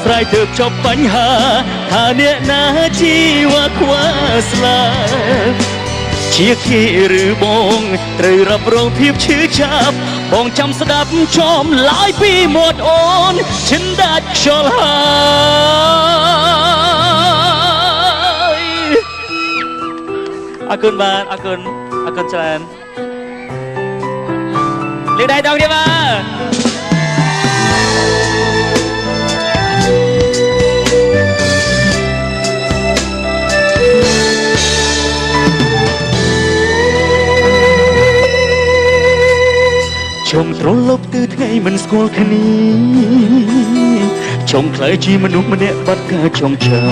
ស្រ័យទើបចប់បញ្ហាថាអ្នកណាជីវៈខ្វះស្លាជាគេឬបងត្រូវរ៉ាប់រងភាពឈឺចាប់បងចាំស្ដាប់ចំឡាយពីមាត់អូនឈិនដាច់ខ្យល់ហើយអរគុណបាទអរគុណច្រើនលេខដៃដងទៀតបាទចុងត្រឡប់ទៅថ្ងៃមិនស្គាល់គ្នាចុងខ្លាយជាមនុស្សម្នាក់បាត់ការចងចាំ